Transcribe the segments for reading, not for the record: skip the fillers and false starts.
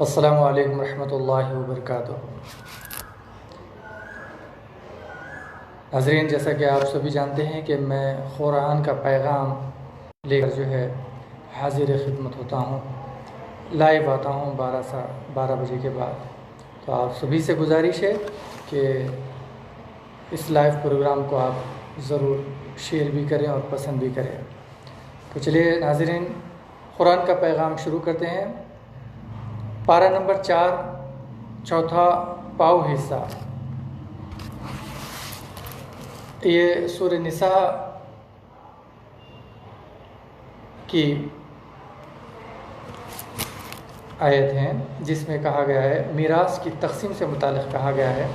السلام علیکم ورحمۃ اللہ وبرکاتہ۔ ناظرین، جیسا کہ آپ سبھی جانتے ہیں کہ میں قرآن کا پیغام لے کر حاضر خدمت ہوتا ہوں، لائیو آتا ہوں 12 بجے کے بعد۔ تو آپ سبھی سے گزارش ہے کہ اس لائیو پروگرام کو آپ ضرور شیئر بھی کریں اور پسند بھی کریں۔ تو چلیے ناظرین، قرآن کا پیغام شروع کرتے ہیں۔ پارہ نمبر 4، چوتھا پاؤ حصہ۔ یہ سورہ نساء کی آیت ہیں جس میں کہا گیا ہے، میراث کی تقسیم سے متعلق کہا گیا ہے،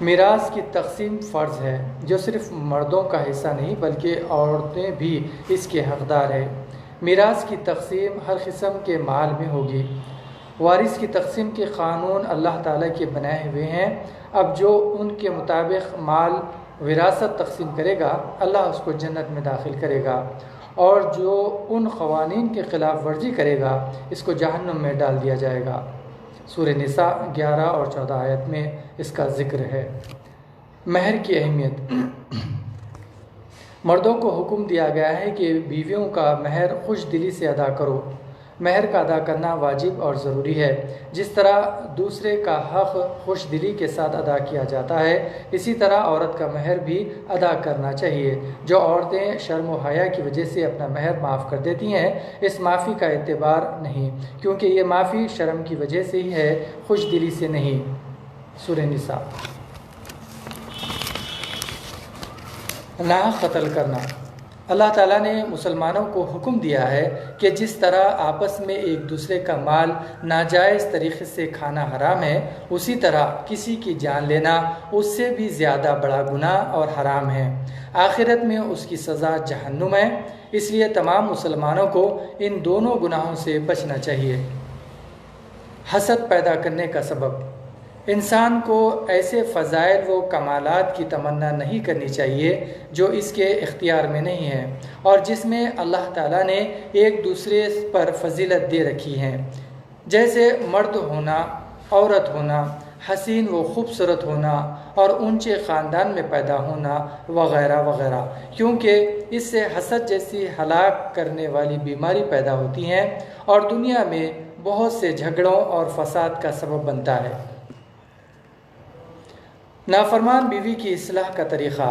میراث کی تقسیم فرض ہے جو صرف مردوں کا حصہ نہیں بلکہ عورتیں بھی اس کے حقدار ہیں۔ میراث کی تقسیم ہر قسم کے مال میں ہوگی۔ وارث کی تقسیم کے قانون اللہ تعالیٰ کے بنائے ہوئے ہیں۔ اب جو ان کے مطابق مال وراثت تقسیم کرے گا، اللہ اس کو جنت میں داخل کرے گا، اور جو ان قوانین کے خلاف ورزی کرے گا اس کو جہنم میں ڈال دیا جائے گا۔ سورہ نساء 11 اور 14 آیت میں اس کا ذکر ہے۔ مہر کی اہمیت۔ مردوں کو حکم دیا گیا ہے کہ بیویوں کا مہر خوش دلی سے ادا کرو۔ مہر کا ادا کرنا واجب اور ضروری ہے۔ جس طرح دوسرے کا حق خوش دلی کے ساتھ ادا کیا جاتا ہے، اسی طرح عورت کا مہر بھی ادا کرنا چاہیے۔ جو عورتیں شرم و حیا کی وجہ سے اپنا مہر معاف کر دیتی ہیں، اس معافی کا اعتبار نہیں، کیونکہ یہ معافی شرم کی وجہ سے ہی ہے، خوش دلی سے نہیں۔ سورہ نساء۔ ناحق قتل کرنا۔ اللہ تعالیٰ نے مسلمانوں کو حکم دیا ہے کہ جس طرح آپس میں ایک دوسرے کا مال ناجائز طریقے سے کھانا حرام ہے، اسی طرح کسی کی جان لینا اس سے بھی زیادہ بڑا گناہ اور حرام ہے۔ آخرت میں اس کی سزا جہنم ہے۔ اس لیے تمام مسلمانوں کو ان دونوں گناہوں سے بچنا چاہیے۔ حسد پیدا کرنے کا سبب۔ انسان کو ایسے فضائل و کمالات کی تمنا نہیں کرنی چاہیے جو اس کے اختیار میں نہیں ہیں اور جس میں اللہ تعالیٰ نے ایک دوسرے پر فضیلت دے رکھی ہیں، جیسے مرد ہونا، عورت ہونا، حسین و خوبصورت ہونا اور اونچے خاندان میں پیدا ہونا وغیرہ وغیرہ، کیونکہ اس سے حسد جیسی ہلاک کرنے والی بیماری پیدا ہوتی ہیں اور دنیا میں بہت سے جھگڑوں اور فساد کا سبب بنتا ہے۔ نافرمان بیوی کی اصلاح کا طریقہ۔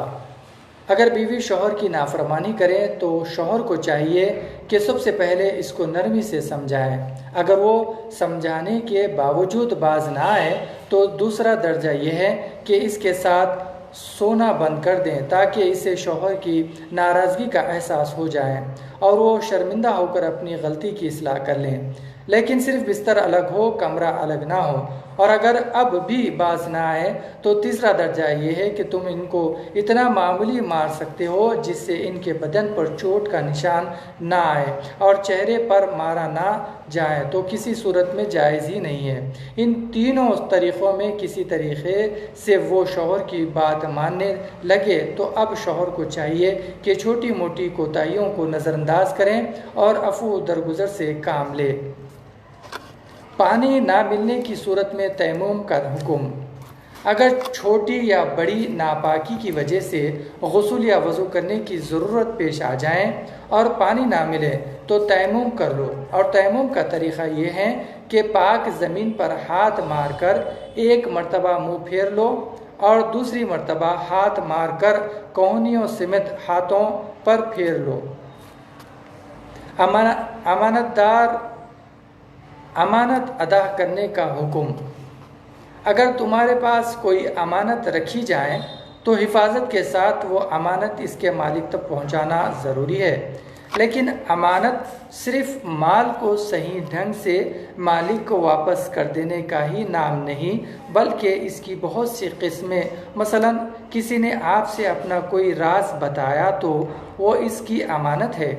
اگر بیوی شوہر کی نافرمانی کرے تو شوہر کو چاہیے کہ سب سے پہلے اس کو نرمی سے سمجھائیں۔ اگر وہ سمجھانے کے باوجود باز نہ آئے تو دوسرا درجہ یہ ہے کہ اس کے ساتھ سونا بند کر دیں تاکہ اسے شوہر کی ناراضگی کا احساس ہو جائے اور وہ شرمندہ ہو کر اپنی غلطی کی اصلاح کر لیں۔ لیکن صرف بستر الگ ہو، کمرہ الگ نہ ہو، اور اگر اب بھی باز نہ آئے تو تیسرا درجہ یہ ہے کہ تم ان کو اتنا معمولی مار سکتے ہو جس سے ان کے بدن پر چوٹ کا نشان نہ آئے اور چہرے پر مارا نہ جائے تو کسی صورت میں جائز ہی نہیں ہے۔ ان تینوں طریقوں میں کسی طریقے سے وہ شوہر کی بات ماننے لگے تو اب شوہر کو چاہیے کہ چھوٹی موٹی کوتاہیوں کو نظر انداز کریں اور عفو درگزر سے کام لے۔ پانی نہ ملنے کی صورت میں تیمم کا حکم۔ اگر چھوٹی یا بڑی ناپاکی کی وجہ سے غسل یا وضو کرنے کی ضرورت پیش آ جائیں اور پانی نہ ملے تو تیمم کر لو، اور تیمم کا طریقہ یہ ہے کہ پاک زمین پر ہاتھ مار کر ایک مرتبہ منہ پھیر لو اور دوسری مرتبہ ہاتھ مار کر کوہنیوں سمیت ہاتھوں پر پھیر لو۔ امانت ادا کرنے کا حکم۔ اگر تمہارے پاس کوئی امانت رکھی جائے تو حفاظت کے ساتھ وہ امانت اس کے مالک تک پہنچانا ضروری ہے، لیکن امانت صرف مال کو صحیح ڈھنگ سے مالک کو واپس کر دینے کا ہی نام نہیں بلکہ اس کی بہت سی قسمیں۔ مثلا کسی نے آپ سے اپنا کوئی راز بتایا تو وہ اس کی امانت ہے۔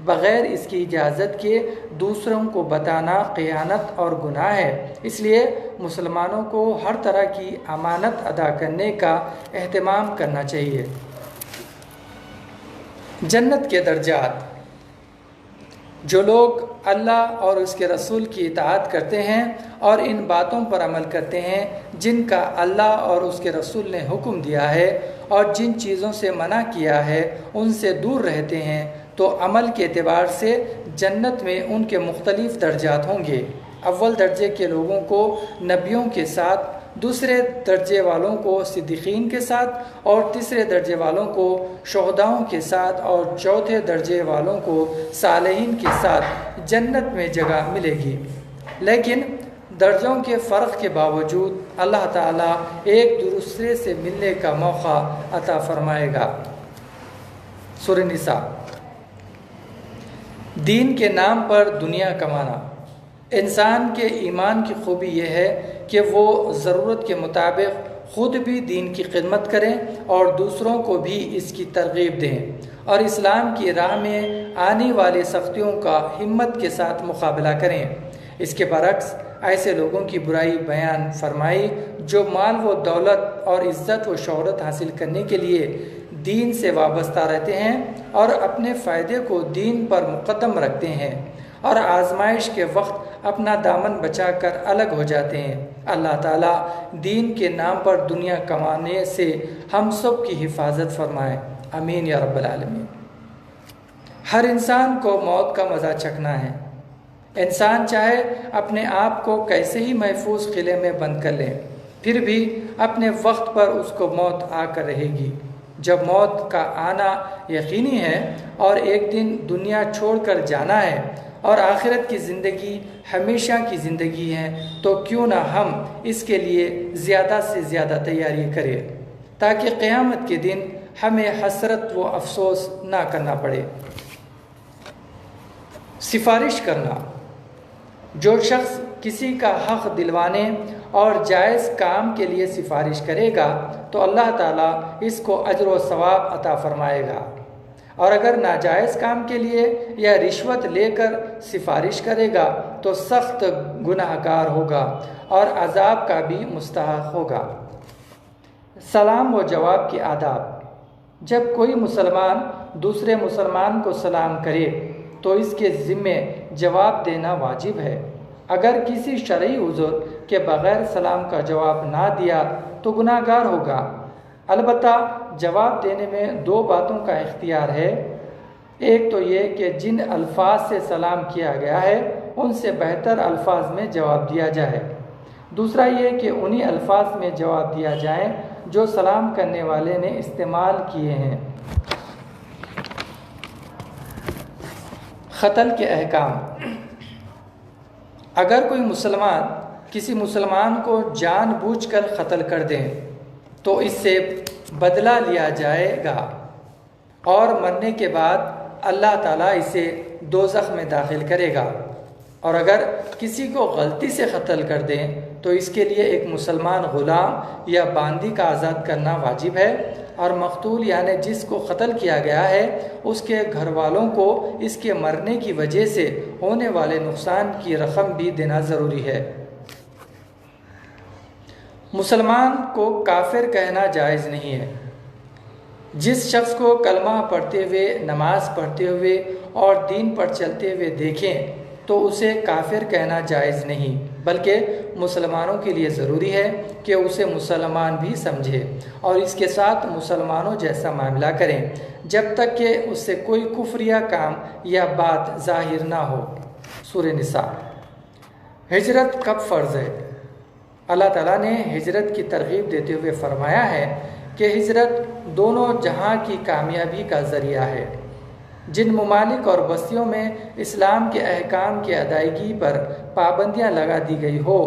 بغیر اس کی اجازت کے دوسروں کو بتانا خیانت اور گناہ ہے۔ اس لیے مسلمانوں کو ہر طرح کی امانت ادا کرنے کا اہتمام کرنا چاہیے۔ جنت کے درجات۔ جو لوگ اللہ اور اس کے رسول کی اطاعت کرتے ہیں اور ان باتوں پر عمل کرتے ہیں جن کا اللہ اور اس کے رسول نے حکم دیا ہے اور جن چیزوں سے منع کیا ہے ان سے دور رہتے ہیں، تو عمل کے اعتبار سے جنت میں ان کے مختلف درجات ہوں گے۔ اول درجے کے لوگوں کو نبیوں کے ساتھ، دوسرے درجے والوں کو صدیقین کے ساتھ، اور تیسرے درجے والوں کو شہداؤں کے ساتھ، اور چوتھے درجے والوں کو صالحین کے ساتھ جنت میں جگہ ملے گی۔ لیکن درجوں کے فرق کے باوجود اللہ تعالیٰ ایک دوسرے سے ملنے کا موقع عطا فرمائے گا۔ سورہ نساء۔ دین کے نام پر دنیا کمانا۔ انسان کے ایمان کی خوبی یہ ہے کہ وہ ضرورت کے مطابق خود بھی دین کی خدمت کریں اور دوسروں کو بھی اس کی ترغیب دیں، اور اسلام کی راہ میں آنے والی سختیوں کا ہمت کے ساتھ مقابلہ کریں۔ اس کے برعکس ایسے لوگوں کی برائی بیان فرمائی جو مال و دولت اور عزت و شہرت حاصل کرنے کے لیے دین سے وابستہ رہتے ہیں اور اپنے فائدے کو دین پر مقدم رکھتے ہیں، اور آزمائش کے وقت اپنا دامن بچا کر الگ ہو جاتے ہیں۔ اللہ تعالیٰ دین کے نام پر دنیا کمانے سے ہم سب کی حفاظت فرمائے، آمین یا رب العالمین۔ ہر انسان کو موت کا مزہ چکھنا ہے۔ انسان چاہے اپنے آپ کو کیسے ہی محفوظ قلعے میں بند کر لے، پھر بھی اپنے وقت پر اس کو موت آ کر رہے گی۔ جب موت کا آنا یقینی ہے اور ایک دن دنیا چھوڑ کر جانا ہے اور آخرت کی زندگی ہمیشہ کی زندگی ہے، تو کیوں نہ ہم اس کے لیے زیادہ سے زیادہ تیاری کریں تاکہ قیامت کے دن ہمیں حسرت و افسوس نہ کرنا پڑے۔ سفارش کرنا۔ جو شخص کسی کا حق دلوانے اور جائز کام کے لیے سفارش کرے گا تو اللہ تعالیٰ اس کو اجر و ثواب عطا فرمائے گا، اور اگر ناجائز کام کے لیے یا رشوت لے کر سفارش کرے گا تو سخت گناہ گار ہوگا اور عذاب کا بھی مستحق ہوگا۔ سلام و جواب کے آداب۔ جب کوئی مسلمان دوسرے مسلمان کو سلام کرے تو اس کے ذمے جواب دینا واجب ہے۔ اگر کسی شرعی عذر کے بغیر سلام کا جواب نہ دیا تو گناہ گار ہوگا۔ البتہ جواب دینے میں دو باتوں کا اختیار ہے۔ ایک تو یہ کہ جن الفاظ سے سلام کیا گیا ہے ان سے بہتر الفاظ میں جواب دیا جائے۔ دوسرا یہ کہ انہی الفاظ میں جواب دیا جائے جو سلام کرنے والے نے استعمال کیے ہیں۔ قتل کے احکام۔ اگر کوئی مسلمان کسی مسلمان کو جان بوجھ کر قتل کر دے تو اس سے بدلہ لیا جائے گا، اور مرنے کے بعد اللہ تعالیٰ اسے دوزخ میں داخل کرے گا۔ اور اگر کسی کو غلطی سے قتل کر دیں تو اس کے لیے ایک مسلمان غلام یا باندی کا آزاد کرنا واجب ہے، اور مقتول یعنی جس کو قتل کیا گیا ہے اس کے گھر والوں کو اس کے مرنے کی وجہ سے ہونے والے نقصان کی رقم بھی دینا ضروری ہے۔ مسلمان کو کافر کہنا جائز نہیں ہے۔ جس شخص کو کلمہ پڑھتے ہوئے، نماز پڑھتے ہوئے اور دین پر چلتے ہوئے دیکھیں تو اسے کافر کہنا جائز نہیں، بلکہ مسلمانوں کے لیے ضروری ہے کہ اسے مسلمان بھی سمجھے اور اس کے ساتھ مسلمانوں جیسا معاملہ کریں جب تک کہ اس سے کوئی کفریہ کام یا بات ظاہر نہ ہو۔ سورہ نساء۔ ہجرت کب فرض ہے؟ اللہ تعالیٰ نے ہجرت کی ترغیب دیتے ہوئے فرمایا ہے کہ ہجرت دونوں جہاں کی کامیابی کا ذریعہ ہے۔ جن ممالک اور بستیوں میں اسلام کے احکام کی ادائیگی پر پابندیاں لگا دی گئی ہو،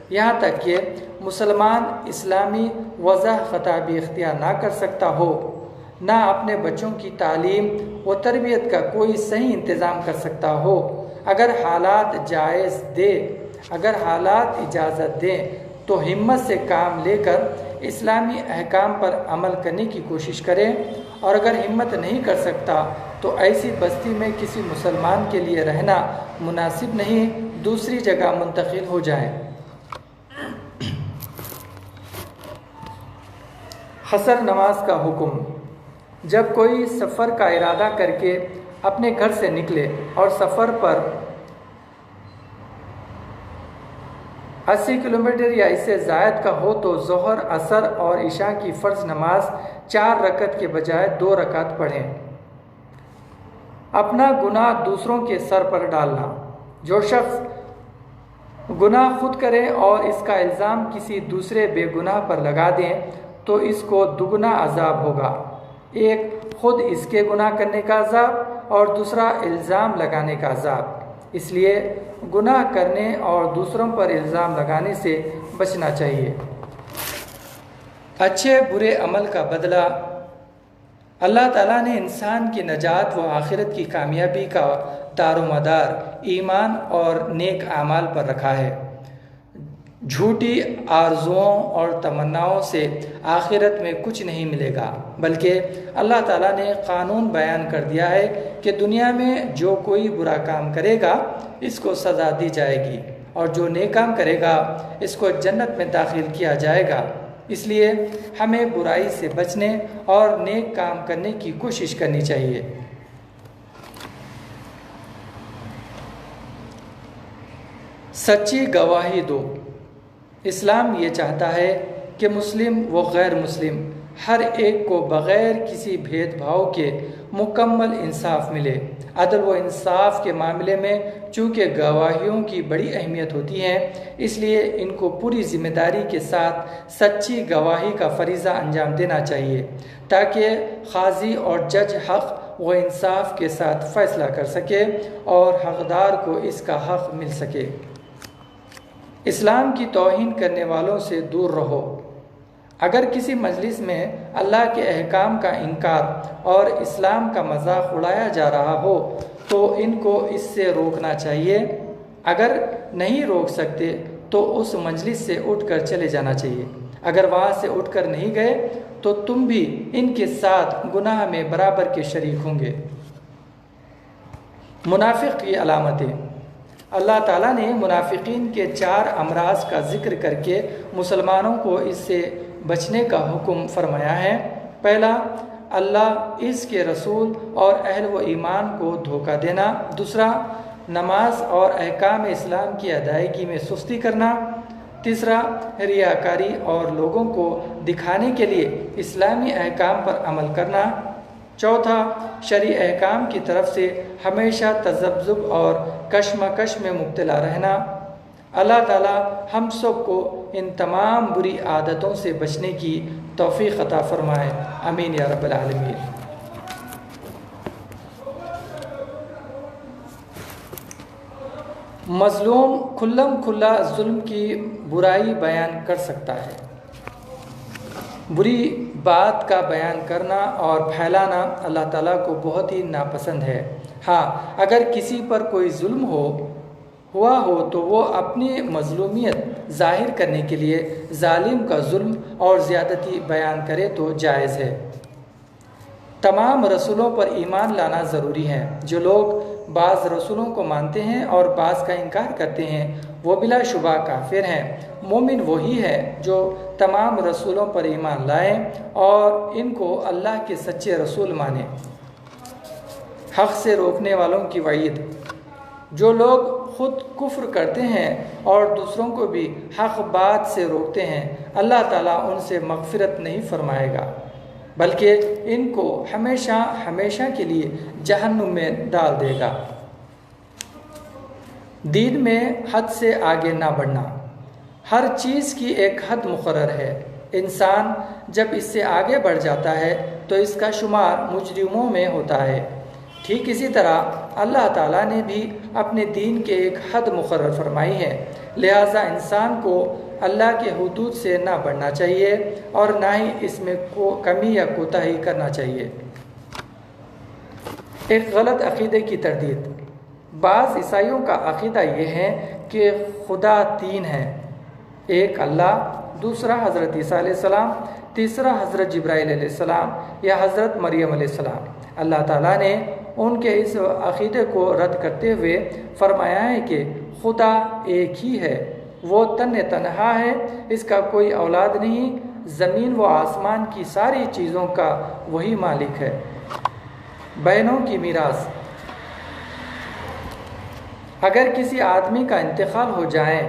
یہاں تک کہ مسلمان اسلامی وضع خطابی اختیار نہ کر سکتا ہو، نہ اپنے بچوں کی تعلیم و تربیت کا کوئی صحیح انتظام کر سکتا ہو، اگر حالات اجازت دیں تو ہمت سے کام لے کر اسلامی احکام پر عمل کرنے کی کوشش کریں، اور اگر ہمت نہیں کر سکتا تو ایسی بستی میں کسی مسلمان کے لیے رہنا مناسب نہیں، دوسری جگہ منتقل ہو جائیں۔ قصر نماز کا حکم۔ جب کوئی سفر کا ارادہ کر کے اپنے گھر سے نکلے اور سفر پر 80 کلومیٹر یا اس سے زائد کا ہو تو ظہر، عصر اور عشاء کی فرض نماز 4 رکعت کے بجائے 2 رکعت پڑھیں۔ اپنا گناہ دوسروں کے سر پر ڈالنا۔ جو شخص گناہ خود کرے اور اس کا الزام کسی دوسرے بے گناہ پر لگا دیں تو اس کو دگنا عذاب ہوگا، ایک خود اس کے گناہ کرنے کا عذاب اور دوسرا الزام لگانے کا عذاب۔ اس لیے گناہ کرنے اور دوسروں پر الزام لگانے سے بچنا چاہیے۔ اچھے برے عمل کا بدلہ۔ اللہ تعالیٰ نے انسان کی نجات و آخرت کی کامیابی کا دار و مدار ایمان اور نیک اعمال پر رکھا ہے۔ جھوٹی آرزوؤں اور تمناؤں سے آخرت میں کچھ نہیں ملے گا، بلکہ اللہ تعالیٰ نے قانون بیان کر دیا ہے کہ دنیا میں جو کوئی برا کام کرے گا اس کو سزا دی جائے گی، اور جو نیک کام کرے گا اس کو جنت میں داخل کیا جائے گا۔ اس لیے ہمیں برائی سے بچنے اور نیک کام کرنے کی کوشش کرنی چاہیے۔ سچی گواہی دو۔ اسلام یہ چاہتا ہے کہ مسلم و غیر مسلم ہر ایک کو بغیر کسی بھید بھاؤ کے مکمل انصاف ملے۔ عدل و انصاف کے معاملے میں چونکہ گواہیوں کی بڑی اہمیت ہوتی ہے، اس لیے ان کو پوری ذمہ داری کے ساتھ سچی گواہی کا فریضہ انجام دینا چاہیے، تاکہ قاضی اور جج حق و انصاف کے ساتھ فیصلہ کر سکے اور حقدار کو اس کا حق مل سکے۔ اسلام کی توہین کرنے والوں سے دور رہو۔ اگر کسی مجلس میں اللہ کے احکام کا انکار اور اسلام کا مذاق اڑایا جا رہا ہو تو ان کو اس سے روکنا چاہیے۔ اگر نہیں روک سکتے تو اس مجلس سے اٹھ کر چلے جانا چاہیے۔ اگر وہاں سے اٹھ کر نہیں گئے تو تم بھی ان کے ساتھ گناہ میں برابر کے شریک ہوں گے۔ منافق کی علامتیں۔ اللہ تعالیٰ نے منافقین کے 4 امراض کا ذکر کر کے مسلمانوں کو اس سے بچنے کا حکم فرمایا ہے۔ پہلا، اللہ، اس کے رسول اور اہل و ایمان کو دھوکہ دینا۔ دوسرا، نماز اور احکام اسلام کی ادائیگی میں سستی کرنا۔ تیسرا، ریاکاری اور لوگوں کو دکھانے کے لیے اسلامی احکام پر عمل کرنا۔ چوتھا، شرعی احکام کی طرف سے ہمیشہ تذبذب اور کشمکش میں مبتلا رہنا۔ اللہ تعالی ہم سب کو ان تمام بری عادتوں سے بچنے کی توفیق عطا فرمائے، آمین یا رب العالمین۔ مظلوم کھلم کھلا ظلم کی برائی بیان کر سکتا ہے۔ بری بات کا بیان کرنا اور پھیلانا اللہ تعالیٰ کو بہت ہی ناپسند ہے۔ ہاں، اگر کسی پر کوئی ظلم ہوا ہو تو وہ اپنی مظلومیت ظاہر کرنے کے لیے ظالم کا ظلم اور زیادتی بیان کرے تو جائز ہے۔ تمام رسولوں پر ایمان لانا ضروری ہے۔ جو لوگ بعض رسولوں کو مانتے ہیں اور بعض کا انکار کرتے ہیں وہ بلا شبہ کافر ہیں۔ مومن وہی ہے جو تمام رسولوں پر ایمان لائیں اور ان کو اللہ کے سچے رسول مانے۔ حق سے روکنے والوں کی وعید۔ جو لوگ خود کفر کرتے ہیں اور دوسروں کو بھی حق بات سے روکتے ہیں، اللہ تعالیٰ ان سے مغفرت نہیں فرمائے گا، بلکہ ان کو ہمیشہ ہمیشہ کے لیے جہنم میں ڈال دے گا۔ دین میں حد سے آگے نہ بڑھنا۔ ہر چیز کی ایک حد مقرر ہے۔ انسان جب اس سے آگے بڑھ جاتا ہے تو اس کا شمار مجرموں میں ہوتا ہے۔ ٹھیک اسی طرح اللہ تعالیٰ نے بھی اپنے دین کے ایک حد مقرر فرمائی ہے، لہٰذا انسان کو اللہ کے حدود سے نہ بڑھنا چاہیے اور نہ ہی اس میں کمی یا کوتاہی کرنا چاہیے۔ ایک غلط عقیدے کی تردید۔ بعض عیسائیوں کا عقیدہ یہ ہے کہ خدا 3 ہے، ایک اللہ، دوسرا حضرت عیسیٰ علیہ السلام، تیسرا حضرت جبرائیل علیہ السلام یا حضرت مریم علیہ السلام۔ اللہ تعالیٰ نے ان کے اس عقیدے کو رد کرتے ہوئے فرمایا ہے کہ خدا ایک ہی ہے، وہ تنہا ہے، اس کا کوئی اولاد نہیں، زمین و آسمان کی ساری چیزوں کا وہی مالک ہے۔ بہنوں کی میراث۔ اگر کسی آدمی کا انتقال ہو جائے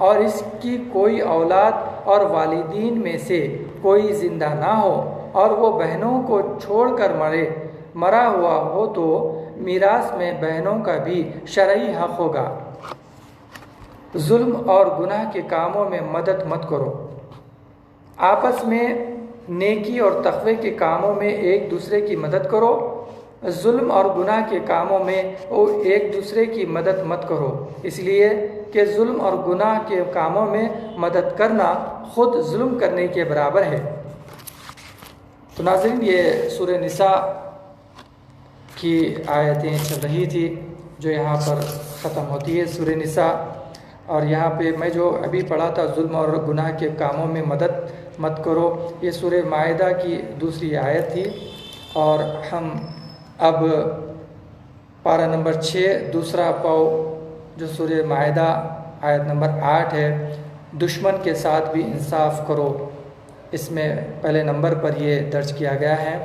اور اس کی کوئی اولاد اور والدین میں سے کوئی زندہ نہ ہو اور وہ بہنوں کو چھوڑ کر مرا ہوا ہو تو میراث میں بہنوں کا بھی شرعی حق ہوگا۔ ظلم اور گناہ کے کاموں میں مدد مت کرو۔ آپس میں نیکی اور تقوی کے کاموں میں ایک دوسرے کی مدد کرو۔ ظلم اور گناہ کے کاموں میں ایک دوسرے کی مدد مت کرو، اس لیے کہ ظلم اور گناہ کے کاموں میں مدد کرنا خود ظلم کرنے کے برابر ہے۔ تو ناظرین، یہ سورہ نساء کی آیتیں چل رہی تھی جو یہاں پر ختم ہوتی ہے سورہ نساء، اور یہاں پہ میں جو ابھی پڑھا تھا ظلم اور گناہ کے کاموں میں مدد مت کرو، یہ سورہ مائدہ کی دوسری آیت تھی۔ اور ہم اب پارہ نمبر 6 دوسرا پاؤ جو سورہ مائدہ آیت نمبر 8 ہے، دشمن کے ساتھ بھی انصاف کرو، اس میں پہلے نمبر پر یہ درج کیا گیا ہے۔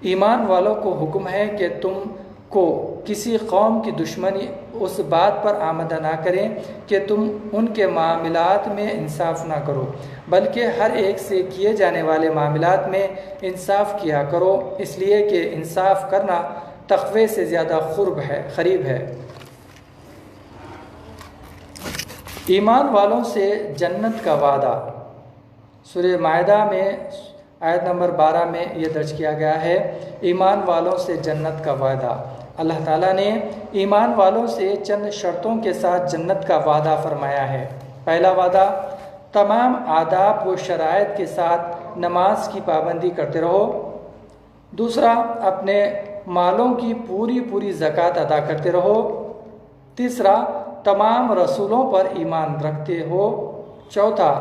ایمان والوں کو حکم ہے کہ تم کو کسی قوم کی دشمنی اس بات پر آمدہ نہ کریں کہ تم ان کے معاملات میں انصاف نہ کرو، بلکہ ہر ایک سے کیے جانے والے معاملات میں انصاف کیا کرو، اس لیے کہ انصاف کرنا تقوی سے زیادہ قریب ہے۔ ایمان والوں سے جنت کا وعدہ، سورہ مائدہ میں آیت نمبر 12 میں یہ درج کیا گیا ہے، ایمان والوں سے جنت کا وعدہ۔ اللہ تعالیٰ نے ایمان والوں سے چند شرطوں کے ساتھ جنت کا وعدہ فرمایا ہے۔ پہلا وعدہ، تمام آداب و شرائط کے ساتھ نماز کی پابندی کرتے رہو۔ دوسرا، اپنے مالوں کی پوری زکوٰۃ ادا کرتے رہو۔ تیسرا، تمام رسولوں پر ایمان رکھتے ہو۔ چوتھا،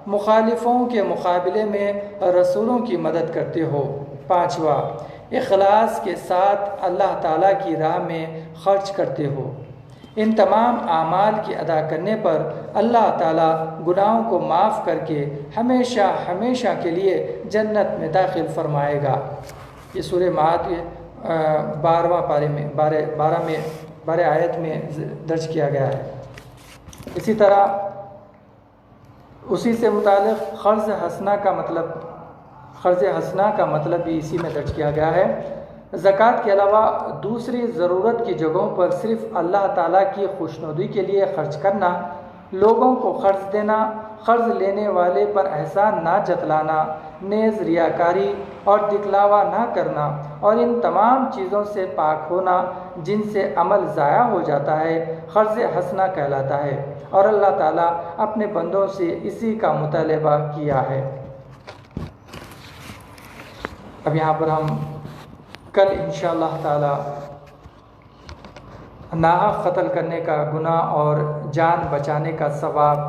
مخالفوں کے مقابلے میں رسولوں کی مدد کرتے ہو۔ پانچواں، اخلاص کے ساتھ اللہ تعالیٰ کی راہ میں خرچ کرتے ہو۔ ان تمام اعمال کی ادا کرنے پر اللہ تعالیٰ گناہوں کو معاف کر کے ہمیشہ کے لیے جنت میں داخل فرمائے گا۔ یہ سورہ مائدہ 12 آیت میں درج کیا گیا ہے۔ اسی طرح اسی سے متعلق قرض حسنہ کا مطلب بھی اسی میں درج کیا گیا ہے۔ زکوٰۃ کے علاوہ دوسری ضرورت کی جگہوں پر صرف اللہ تعالیٰ کی خوشنودی کے لیے خرچ کرنا، لوگوں کو قرض دینا، قرض لینے والے پر احسان نہ جتلانا، نیز ریاکاری اور دکھلاوا نہ کرنا، اور ان تمام چیزوں سے پاک ہونا جن سے عمل ضائع ہو جاتا ہے، قرض حسنہ کہلاتا ہے، اور اللہ تعالیٰ اپنے بندوں سے اسی کا مطالبہ کیا ہے۔ اب یہاں پر ہم کل انشاءاللہ تعالی ناحق قتل کرنے کا گناہ اور جان بچانے کا ثواب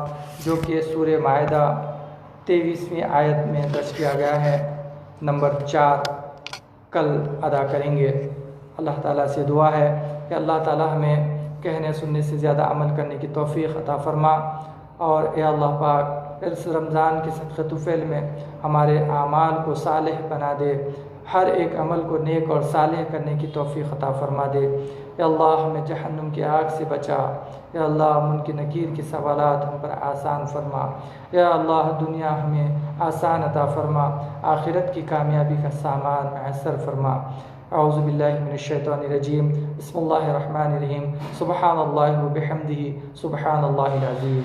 جو کہ سورہ مائدہ 23ویں آیت میں درج کیا گیا ہے نمبر 4 کل ادا کریں گے۔ اللہ تعالیٰ سے دعا ہے کہ اللہ تعالیٰ ہمیں کہنے سننے سے زیادہ عمل کرنے کی توفیق عطا فرما، اور اے اللہ پاک اس رمضان کے صدقۃ فعل میں ہمارے اعمال کو صالح بنا دے، ہر ایک عمل کو نیک اور صالح کرنے کی توفیق عطا فرما دے۔ اے اللہ ہمیں جہنم کی آگ سے بچا، اے اللہ منکر نکیر کے سوالات ہم پر آسان فرما، اے اللہ دنیا ہمیں آسان عطا فرما، آخرت کی کامیابی کا سامان میسر فرما۔ اعوذ باللہ من الشیطان الرجیم، بسم اللہ الرحمن الرحیم، سبحان اللہ و بحمدہ، سبحان اللہ العظیم۔